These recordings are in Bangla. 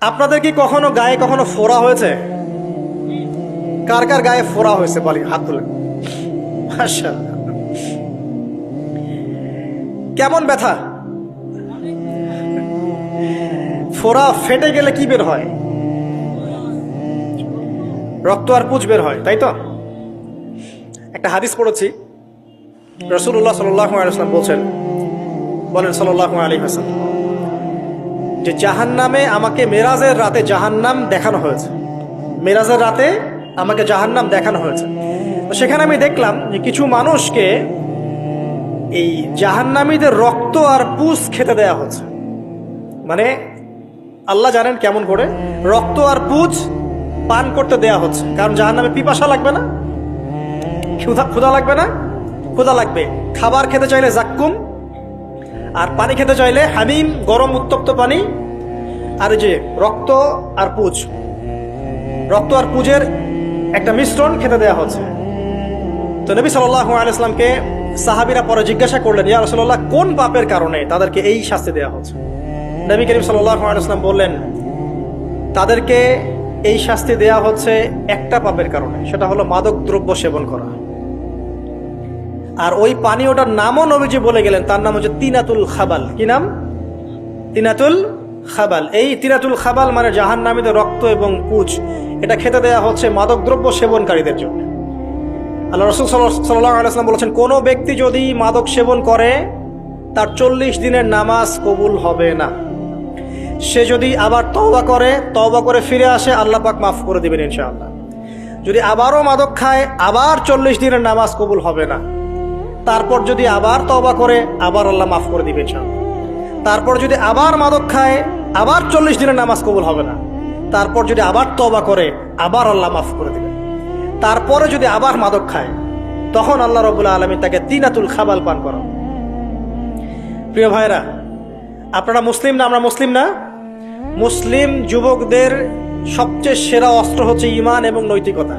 আপনাদের কি কখনো গায়ে কখনো ফোড়া হয়েছে? কার কার গায়ে ফোড়া হয়েছে বলি, হাত তুলে। মাশাআল্লাহ। কেমন ব্যথা? ফোড়া ফেটে গেলে কি বের হয়? রক্ত আর পুঁজ বের হয়, তাই তো? একটা হাদিস পড়েছি, রাসূলুল্লাহ সাল্লাল্লাহু আলাইহি ওয়াসাল্লাম বলেন সাল্লাল্লাহু আলাইহি ওয়াসাল্লাম যে জাহান্নামে আমাকে মেরাজের রাতে জাহান্নাম দেখানো হয়েছে। মেরাজের রাতে আমাকে জাহান্নাম দেখানো হয়েছে। তো সেখানে আমি দেখলাম যে কিছু মানুষকে এই জাহান্নামীদের রক্ত আর পুঁজ খেতে দেয়া হচ্ছে। মানে আল্লাহ জানেন কেমন করে রক্ত আর পুঁজ পান করতে দেয়া হচ্ছে। কারণ জাহান্নামে পিপাসা লাগবে না, ক্ষুধা লাগবে না, ক্ষুধা লাগবে। খাবার খেতে চাইলে জাক্কুম, আর পানি খেতে চাইলে হামিম, গরম উত্তপ্ত পানি। আর যে রক্ত আর পুঁজের একটা মিশ্রণ খেতে দেয়া হচ্ছে। তো নবী সাল্লাল্লাহু আলাইহি ওয়াসাল্লামকে সাহাবীরা পরে জিজ্ঞাসা করলেন, ইয়া রাসূলুল্লাহ, কোন পাপের কারণে তাদেরকে এই শাস্তি দেয়া হচ্ছে? নবী করিম সাল্লাল্লাহু আলাইহি ওয়াসাল্লাম বললেন, তাদেরকে এই শাস্তি দেয়া হচ্ছে একটা পাপের কারণে, সেটা হলো মাদক দ্রব্য সেবন করা। আর ওই পানীয়টার নামও নবীজি বলে গেলেন, তার নাম হচ্ছে তিনাতুল খাবাল। কি নাম? তিনাতুল খাবাল। এই তিনাতুল খাবাল মানে জাহান্নামীদের রক্ত এবং পুঁজ, এটা খেতে দেয়া হচ্ছে মাদক দ্রব্য সেবনকারীদের জন্য। আল্লাহ রাসূল সাল্লাল্লাহু আলাইহি ওয়াসাল্লাম বলেছেন, কোনো ব্যক্তি যদি মাদক সেবন করে তার 40 দিনের নামাজ কবুল হবে না। সে যদি আবার তওবা করে ফিরে আসে, আল্লাহ পাক মাফ করে দিবেন ইনশাআল্লাহ। যদি আবারও মাদক খায়, আবার 40 দিনের নামাজ কবুল হবে না। তারপর যদি আবার তওবা করে, আবার আল্লাহ মাফ করে দিবেন ইনশাআল্লাহ। তারপর যদি আবার মাদক খায়, আবার 40 দিনের নামাজ কবুল হবে না। তারপর যদি আবার তওবা করে, আবার আল্লাহ মাফ করে দিবেন। তারপরে যদি আবার মাদক খায়, তখন আল্লাহ রাব্বুল আলামিন তাকে তিনাতুল খাবাল পান করান। প্রিয় ভাইরা, আপনারা মুসলিম না? আমরা মুসলিম না? মুসলিম যুবকদের সবচেয়ে সেরা অস্ত্র হচ্ছে ঈমান এবং নৈতিকতা।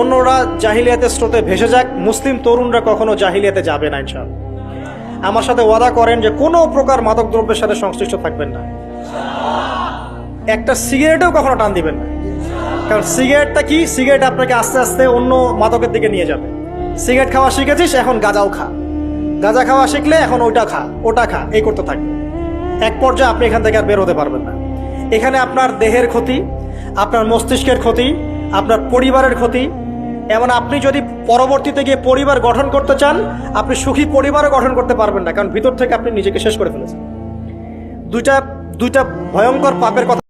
অন্যরা জাহিলিয়াতের স্রোতে ভেসে যাক, মুসলিম তরুণরা কখনো জাহিলিয়াতে যাবে না ইনশাআল্লাহ। আমার সাথে ওয়াদা করেন যে কোনো প্রকার মাদক দ্রব্যের সাথে সংশ্লিষ্ট থাকবেন না। একটা সিগারেটেও কখনো টান দিবেন না। কারণ সিগারেটটা কি? সিগারেট আপনাকে আস্তে আস্তে অন্য মাদকের দিকে নিয়ে যাবে। সিগারেট খাওয়া শিখেছিস, এখন গাঁজাও খা। গাঁজা খাওয়া শিখলে এখন ওটা খা, এই করতে থাকবে। এক পর্যায়ে আপনি এখান থেকে আর বের হতে পারবেন না। এখানে আপনার দেহের ক্ষতি, আপনার মস্তিষ্কের ক্ষতি, আপনার পরিবারের ক্ষতি। এমন আপনি যদি পরবর্তীতে গিয়ে পরিবার গঠন করতে চান, আপনি সুখী পরিবারও গঠন করতে পারবেন না, কারণ ভিতর থেকে আপনি নিজেকে শেষ করে ফেলেছেন। দুইটা ভয়ঙ্কর পাপের কথা